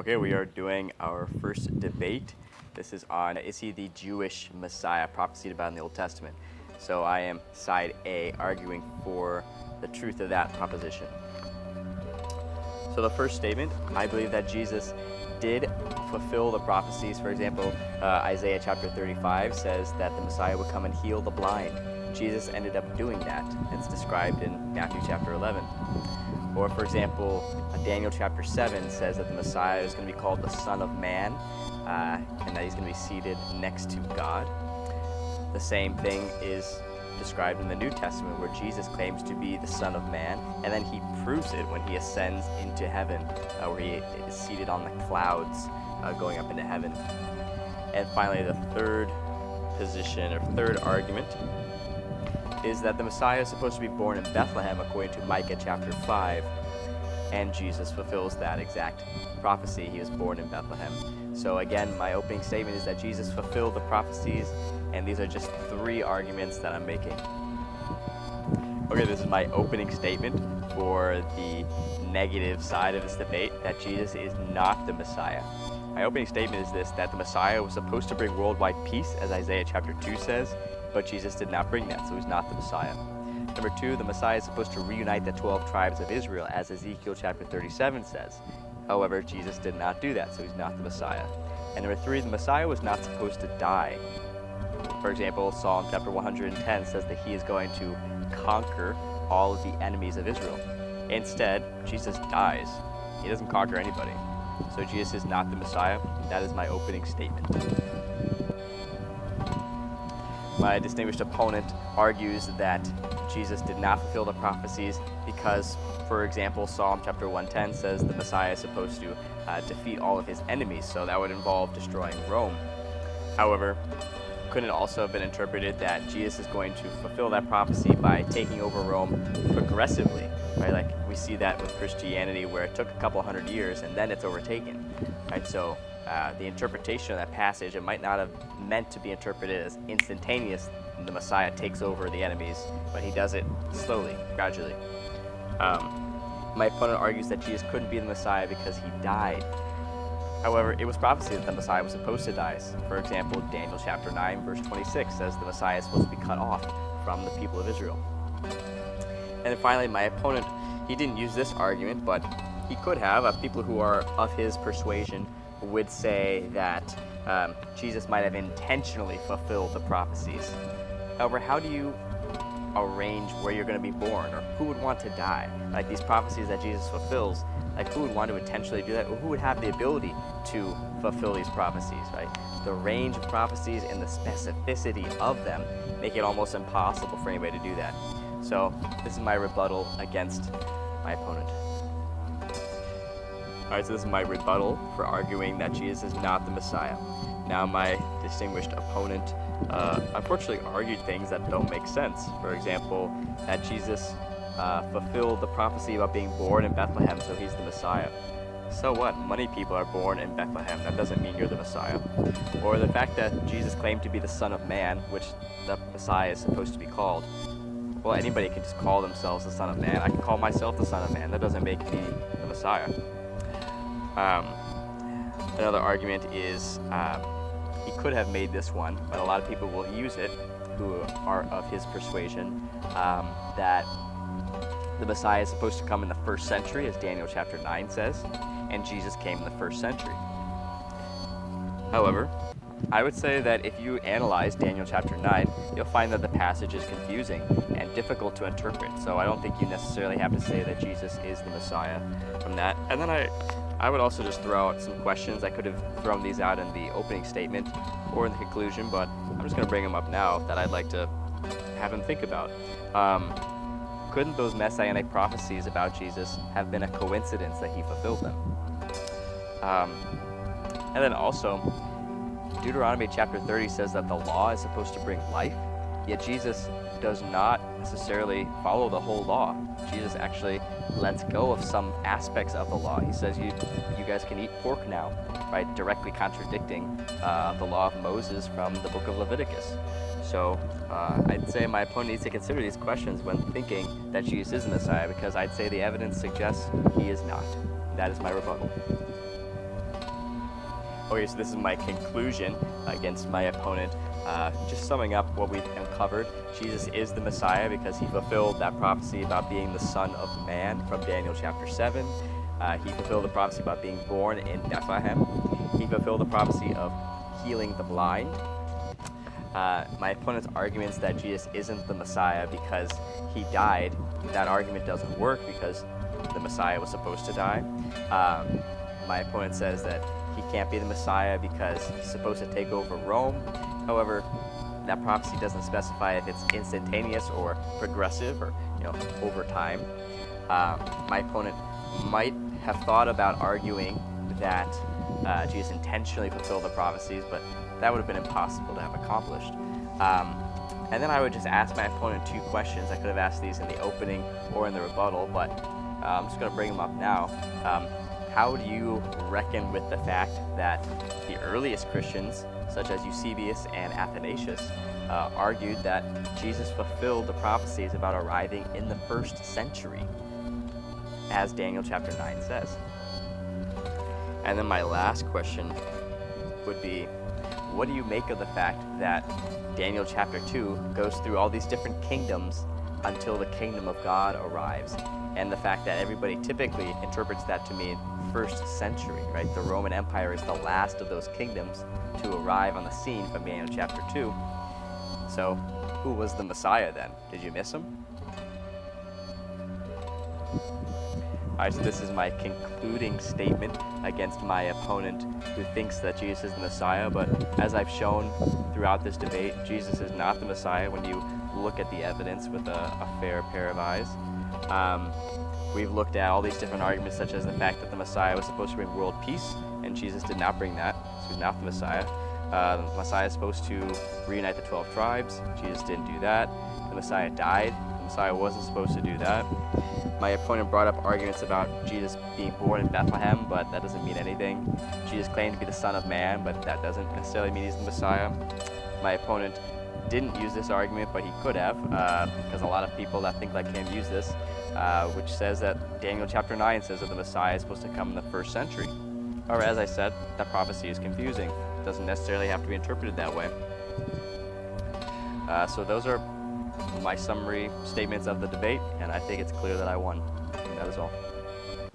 Okay, we are doing our first debate. This is on, is he the Jewish Messiah prophesied about in the Old Testament? So I am side A, arguing for the truth of that proposition. So the first statement, I believe that Jesus did fulfill the prophecies. For example, Isaiah chapter 35 says that the Messiah would come and heal the blind. Jesus ended up doing that. It's described in Matthew chapter 11. Or, for example, Daniel chapter 7 says that the Messiah is going to be called the Son of Man, and that he's going to be seated next to God. The same thing is described in the New Testament, where Jesus claims to be the Son of Man, and then he proves it when he ascends into heaven, where he is seated on the clouds, going up into heaven. And finally, the third position, or third argument, is that the Messiah is supposed to be born in Bethlehem according to Micah chapter 5, and Jesus fulfills that exact prophecy. He was born in Bethlehem. So again, my opening statement is that Jesus fulfilled the prophecies, and these are just three arguments that I'm making. Okay, this is my opening statement for the negative side of this debate, that Jesus is not the Messiah. My opening statement is this, that the Messiah was supposed to bring worldwide peace, as Isaiah chapter 2 says, but Jesus did not bring that, so he's not the Messiah. Number two, the Messiah is supposed to reunite the 12 tribes of Israel, as Ezekiel chapter 37 says. However, Jesus did not do that, so he's not the Messiah. And number three, the Messiah was not supposed to die. For example, Psalm chapter 110 says that he is going to conquer all of the enemies of Israel. Instead, Jesus dies. He doesn't conquer anybody. So Jesus is not the Messiah. That is my opening statement. My distinguished opponent argues that Jesus did not fulfill the prophecies because, for example, Psalm chapter 110 says the Messiah is supposed to defeat all of his enemies, so that would involve destroying Rome. However, couldn't it also have been interpreted that Jesus is going to fulfill that prophecy by taking over Rome progressively, right? Like we see that with Christianity, where it took a couple hundred years and then it's overtaken, right? So the interpretation of that passage, it might not have meant to be interpreted as instantaneous. The Messiah takes over the enemies, but he does it slowly, gradually. My opponent argues that Jesus couldn't be the Messiah because he died. However, it was prophesied that the Messiah was supposed to die. For example, Daniel chapter 9, verse 26 says the Messiah is supposed to be cut off from the people of Israel. And then finally, my opponent, he didn't use this argument, but he could have. People who are of his persuasion would say that Jesus might have intentionally fulfilled the prophecies. However, how do you arrange where you're going to be born, or who would want to die? Like these prophecies that Jesus fulfills, like who would want to intentionally do that, or who would have the ability to fulfill these prophecies, right? The range of prophecies and the specificity of them make it almost impossible for anybody to do that. So this is my rebuttal against my opponent. Alright, so this is my rebuttal for arguing that Jesus is not the Messiah. Now my distinguished opponent unfortunately argued things that don't make sense. For example, that Jesus fulfilled the prophecy about being born in Bethlehem, so he's the Messiah. So what? Many people are born in Bethlehem. That doesn't mean you're the Messiah. Or the fact that Jesus claimed to be the Son of Man, which the Messiah is supposed to be called. Well, anybody can just call themselves the Son of Man. I can call myself the Son of Man. That doesn't make me the Messiah. Another argument is he could have made this one, but a lot of people will use it who are of his persuasion, that the Messiah is supposed to come in the first century, as Daniel chapter 9 says, and Jesus came in the first century. However, I would say that if you analyze Daniel chapter 9, you'll find that the passage is confusing and difficult to interpret, so I don't think you necessarily have to say that Jesus is the Messiah from that. And then I would also just throw out some questions. I could have thrown these out in the opening statement or in the conclusion, but I'm just going to bring them up now that I'd like to have him think about. Couldn't those Messianic prophecies about Jesus have been a coincidence that he fulfilled them? And then also, Deuteronomy chapter 30 says that the law is supposed to bring life, yet Jesus does not necessarily follow the whole law. Jesus actually lets go of some aspects of the law. He says you guys can eat pork now, right? Directly contradicting the law of Moses from the book of Leviticus. So I'd say my opponent needs to consider these questions when thinking that Jesus is the Messiah, because I'd say the evidence suggests he is not. That is my rebuttal. Okay, so this is my conclusion against my opponent. Just summing up what we've uncovered, Jesus is the Messiah because he fulfilled that prophecy about being the Son of Man from Daniel chapter 7. He fulfilled the prophecy about being born in Bethlehem. He fulfilled the prophecy of healing the blind. My opponent's arguments that Jesus isn't the Messiah because he died, that argument doesn't work because the Messiah was supposed to die. My opponent says that he can't be the Messiah because he's supposed to take over Rome. However, that prophecy doesn't specify if it's instantaneous or progressive or over time. My opponent might have thought about arguing that Jesus intentionally fulfilled the prophecies, but that would have been impossible to have accomplished. And then I would just ask my opponent two questions. I could have asked these in the opening or in the rebuttal, but I'm just going to bring them up now. How do you reckon with the fact that the earliest Christians, such as Eusebius and Athanasius, argued that Jesus fulfilled the prophecies about arriving in the 1st century, as Daniel chapter 9 says? And then my last question would be, what do you make of the fact that Daniel chapter 2 goes through all these different kingdoms until the kingdom of God arrives? And the fact that everybody typically interprets that to mean 1st century, right? The Roman Empire is the last of those kingdoms to arrive on the scene from Daniel chapter 2. So, who was the Messiah then? Did you miss him? Alright, so this is my concluding statement against my opponent who thinks that Jesus is the Messiah, but as I've shown throughout this debate, Jesus is not the Messiah when you look at the evidence with a fair pair of eyes. We've looked at all these different arguments, such as the fact that the Messiah was supposed to bring world peace, and Jesus did not bring that, so he's not the Messiah. The Messiah is supposed to reunite the 12 tribes. Jesus didn't do that. The Messiah died. The Messiah wasn't supposed to do that. My opponent brought up arguments about Jesus being born in Bethlehem, but that doesn't mean anything. Jesus claimed to be the Son of Man, but that doesn't necessarily mean he's the Messiah. My opponent didn't use this argument, but he could have, because a lot of people that think like him use this, which says that Daniel chapter 9 says that the Messiah is supposed to come in the 1st century. However, as I said, that prophecy is confusing. It doesn't necessarily have to be interpreted that way. So those are my summary statements of the debate, and I think it's clear that I won. And that is all.